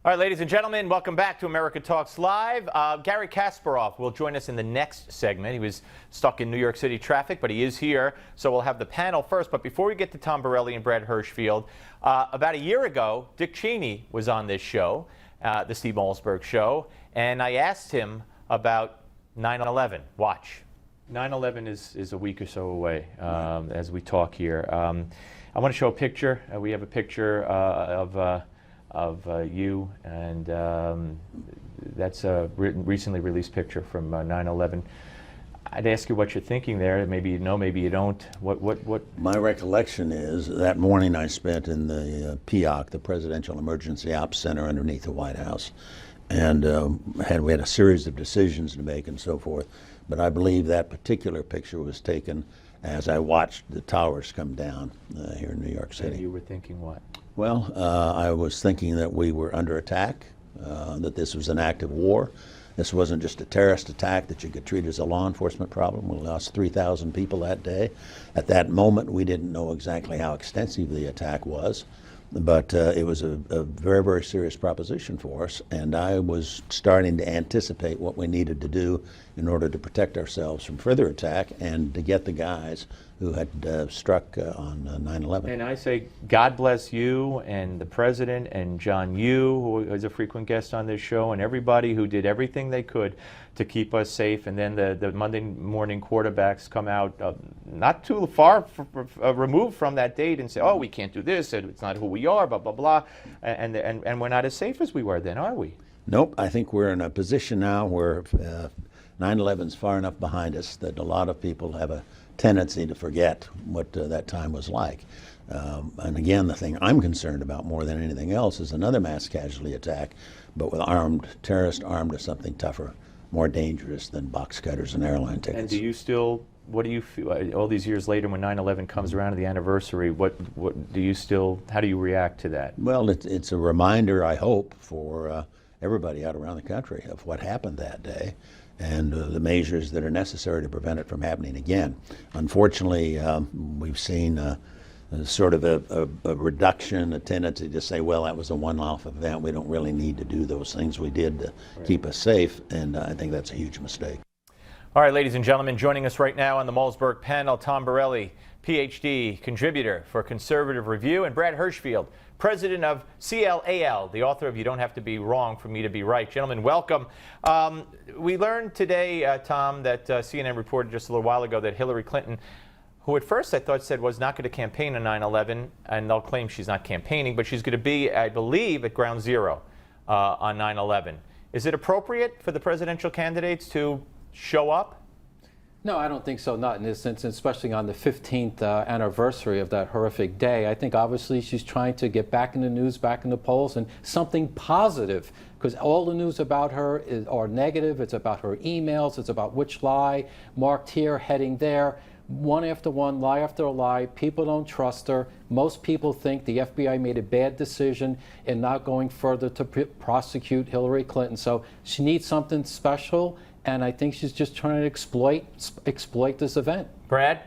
All right, ladies and gentlemen, welcome back to America Talks Live. Gary Kasparov will join us in the next segment. He was stuck in New York City traffic, but he is here, so we'll have the panel first. But before we get to Tom Borelli and Brad Hirschfield, about a year ago, Dick Cheney was on this show, the Steve Malzberg Show, and I asked him about 9/11. Watch. 9/11 is a week or so away as we talk here. I want to show a picture. We have a picture of you, and that's a recently released picture from 9/11. I'd ask you what you're thinking there. Maybe you know, maybe you don't. What? My recollection is that morning I spent in the PIOC, the Presidential Emergency Ops Center underneath the White House, and we had a series of decisions to make and so forth. But I believe that particular picture was taken as I watched the towers come down here in New York City. And you were thinking what? Well, I was thinking that we were under attack, that this was an act of war. This wasn't just a terrorist attack that you could treat as a law enforcement problem. We lost 3,000 people that day. At that moment, we didn't know exactly how extensive the attack was, but it was a very, very serious proposition for us, and I was starting to anticipate what we needed to do in order to protect ourselves from further attack and to get the guys who had struck on 9/11. And I say, God bless you and the president and John Yoo, who is a frequent guest on this show, and everybody who did everything they could to keep us safe. And then the Monday morning quarterbacks come out not too far removed from that date and say, oh, we can't do this, it's not who we are, blah, blah, blah. And we're not as safe as we were then, are we? Nope. I think we're in a position now where 9/11 is far enough behind us that a lot of people have a tendency to forget what that time was like. And again, the thing I'm concerned about more than anything else is another mass casualty attack, but with armed terrorists armed with something tougher, more dangerous than box cutters and airline tickets. And do you still, what do you feel, all these years later when 9/11 comes around to the anniversary, what do you still, how do you react to that? Well, it's a reminder, I hope, for everybody out around the country of what happened that day and the measures that are necessary to prevent it from happening again. Unfortunately, we've seen sort of a reduction, a tendency to say, well, that was a one-off event. We don't really need to do those things we did to keep us safe, and I think that's a huge mistake. All right, ladies and gentlemen, joining us right now on the Malzberg panel, Tom Borelli, PhD, contributor for Conservative Review, and Brad Hirschfield, president of CLAL, the author of You Don't Have to Be Wrong for Me to Be Right. Gentlemen, welcome. We learned today, Tom, that CNN reported just a little while ago that Hillary Clinton, who at first I thought said was not going to campaign on 9/11, and they'll claim she's not campaigning, but she's going to be, I believe, at ground zero on 9/11. Is it appropriate for the presidential candidates to show up? No, I don't think so, not in this instance, especially on the 15th anniversary of that horrific day. I think obviously she's trying to get back in the news, back in the polls, and something positive, because all the news about her are negative. It's about her emails, it's about which lie, marked here, heading there, one after one, lie after lie. People don't trust her. Most people think the FBI made a bad decision in not going further to prosecute Hillary Clinton. So she needs something special, and I think she's just trying to exploit this event. Brad?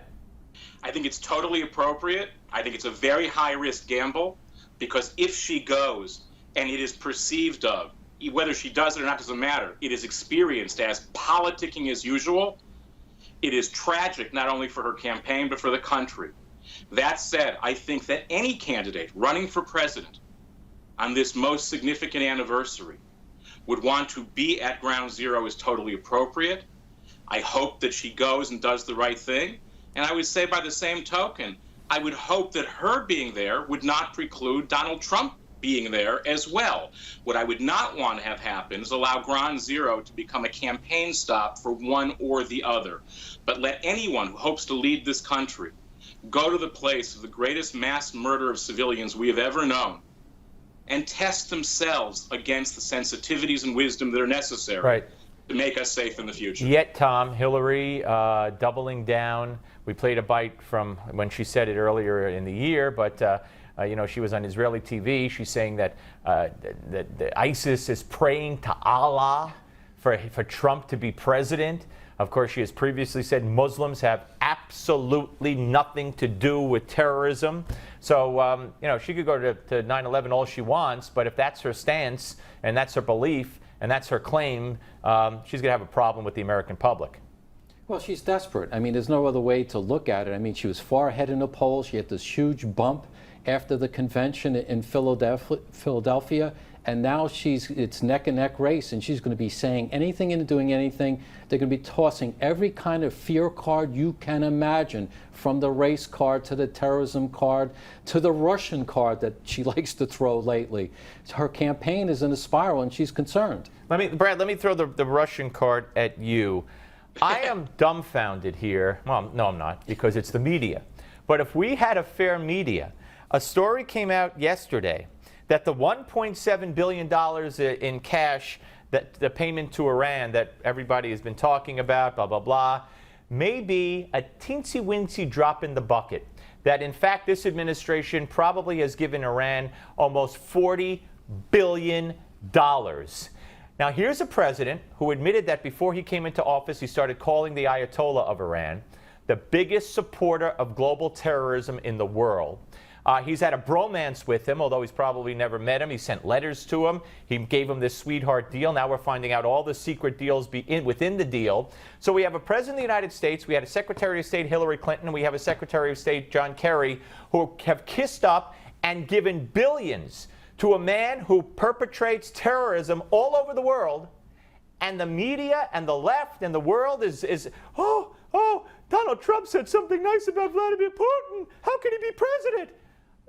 I think it's totally appropriate. I think it's a very high-risk gamble, because if she goes and it is perceived of, whether she does it or not doesn't matter, it is experienced as politicking as usual, it is tragic not only for her campaign but for the country. That said, I think that any candidate running for president on this most significant anniversary would want to be at ground zero is totally appropriate. I hope that she goes and does the right thing. And I would say by the same token, I would hope that her being there would not preclude Donald Trump being there as well. What I would not want to have happen is allow ground zero to become a campaign stop for one or the other. But let anyone who hopes to lead this country go to the place of the greatest mass murder of civilians we have ever known and test themselves against the sensitivities and wisdom that are necessary to make us safe in the future. Yet, Tom, Hillary doubling down. We played a bite from when she said it earlier in the year, but you know, she was on Israeli TV. She's saying that that ISIS is praying to Allah for Trump to be president. Of course, she has previously said Muslims have absolutely nothing to do with terrorism. So, she could go to 9/11 all she wants, but if that's her stance and that's her belief and that's her claim, she's going to have a problem with the American public. Well, she's desperate. I mean, there's no other way to look at it. I mean, she was far ahead in the polls. She had this huge bump after the convention in Philadelphia, and now it's neck and neck race, and she's going to be saying anything and doing anything. They're going to be tossing every kind of fear card you can imagine, from the race card to the terrorism card to the Russian card that she likes to throw lately. Her campaign is in a spiral, and she's concerned. Brad, let me throw the Russian card at you. I am dumbfounded here. Well, no, I'm not, because it's the media. But if we had a fair media, a story came out yesterday that the $1.7 billion in cash, that the payment to Iran that everybody has been talking about, blah, blah, blah, may be a teensy-weensy drop in the bucket. That, in fact, this administration probably has given Iran almost $40 billion. Now, here's a president who admitted that before he came into office, he started calling the Ayatollah of Iran the biggest supporter of global terrorism in the world. He's had a bromance with him, although he's probably never met him. He sent letters to him. He gave him this sweetheart deal. Now we're finding out all the secret deals within the deal. So we have a president of the United States, we had a Secretary of State, Hillary Clinton, and we have a Secretary of State, John Kerry, who have kissed up and given billions to a man who perpetrates terrorism all over the world. And the media and the left and the world is Donald Trump said something nice about Vladimir Putin. How can he be president?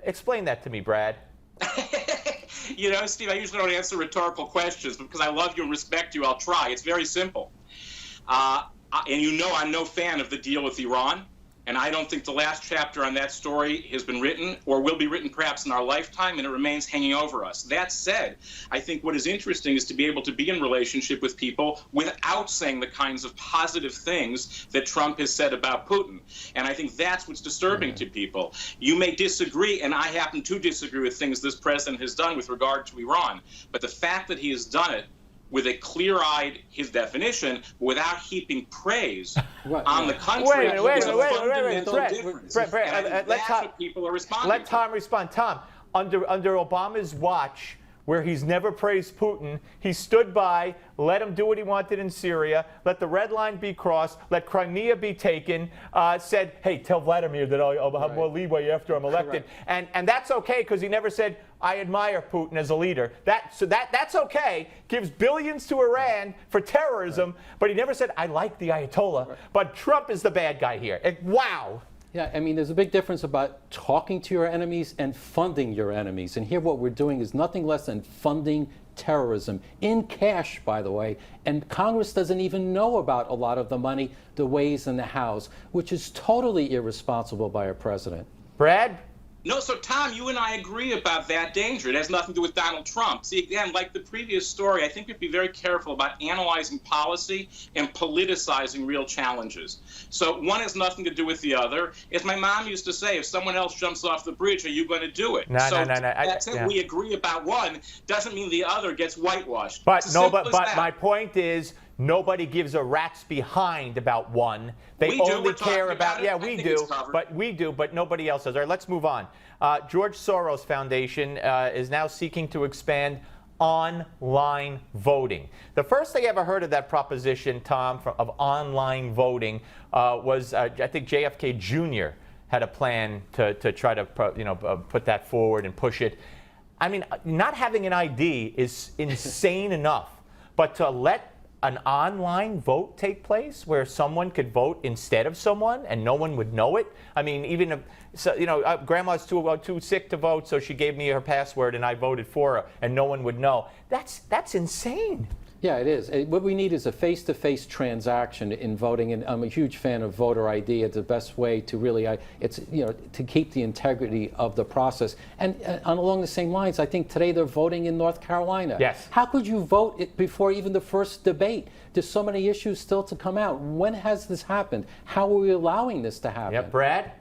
Explain that to me, Brad. Steve, I usually don't answer rhetorical questions, but because I love you and respect you, I'll try. It's very simple. And I'm no fan of the deal with Iran. And I don't think the last chapter on that story has been written or will be written perhaps in our lifetime, and it remains hanging over us. That said, I think what is interesting is to be able to be in relationship with people without saying the kinds of positive things that Trump has said about Putin. And I think that's what's disturbing to people. You may disagree, and I happen to disagree with things this president has done with regard to Iran. But the fact that he has done it with a clear-eyed, his definition, without heaping praise on the country. Wait. Brad, that's what people are responding Let to. Tom respond. Tom, under Obama's watch, where he's never praised Putin, he stood by, let him do what he wanted in Syria, let the red line be crossed, let Crimea be taken, said, hey, tell Vladimir that I'll have more leeway after I'm elected. And that's okay, because he never said, I admire Putin as a leader. That's okay. Gives billions to Iran for terrorism, but he never said, I like the Ayatollah. But Trump is the bad guy here. Wow. Yeah, I mean, there's a big difference about talking to your enemies and funding your enemies. And here what we're doing is nothing less than funding terrorism in cash, by the way. And Congress doesn't even know about a lot of the money, the ways and the hows, which is totally irresponsible by our president. Brad? No, so Tom, you and I agree about that danger. It has nothing to do with Donald Trump. See, again, like the previous story, I think we'd be very careful about analyzing policy and politicizing real challenges. So one has nothing to do with the other. As my mom used to say, if someone else jumps off the bridge, are you going to do it? No. That's it. We agree about one doesn't mean the other gets whitewashed. But my point is, nobody gives a rat's behind about one. They only care about, we do, but nobody else does. All right, let's move on. George Soros Foundation is now seeking to expand online voting. The first thing I ever heard of that proposition, Tom, of online voting was, I think JFK Jr. had a plan to try to put that forward and push it. I mean, not having an ID is insane enough, but to let an online vote take place where someone could vote instead of someone and no one would know it? I mean, even if, grandma's too sick to vote, so she gave me her password and I voted for her and no one would know. That's insane. Yeah, it is. What we need is a face-to-face transaction in voting, and I'm a huge fan of voter ID. It's the best way to really, to keep the integrity of the process. And along the same lines, I think today they're voting in North Carolina. Yes. How could you vote before even the first debate? There's so many issues still to come out. When has this happened? How are we allowing this to happen? Yep, Brad?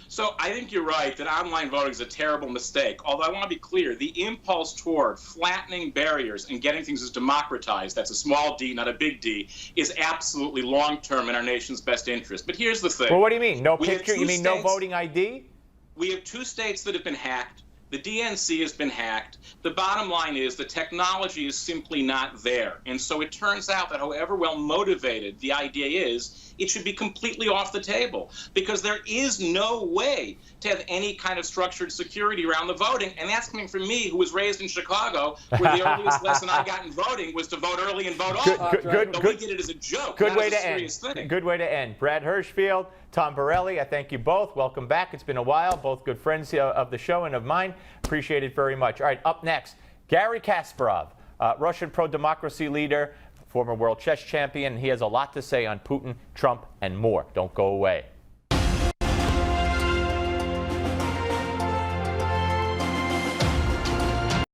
So I think you're right that online voting is a terrible mistake. Although I want to be clear, the impulse toward flattening barriers and getting things as democratized, that's a small d, not a big D, is absolutely long-term in our nation's best interest. But here's the thing. Well, what do you mean? No picture? You mean no voting ID? We have 2 states that have been hacked. The DNC has been hacked. The bottom line is the technology is simply not there. And so it turns out that however well motivated the idea is, it should be completely off the table because there is no way to have any kind of structured security around the voting. And that's coming from me, who was raised in Chicago, where the earliest lesson I got in voting was to vote early and vote often. But we did it as a joke. Good way as a to serious end. thing. Good way to end. Brad Hirschfield, Tom Borelli, I thank you both. Welcome back. It's been a while. Both good friends of the show and of mine. Appreciate it very much. All right, up next, Garry Kasparov, Russian pro-democracy leader, former world chess champion. He has a lot to say on Putin, Trump, and more. Don't go away.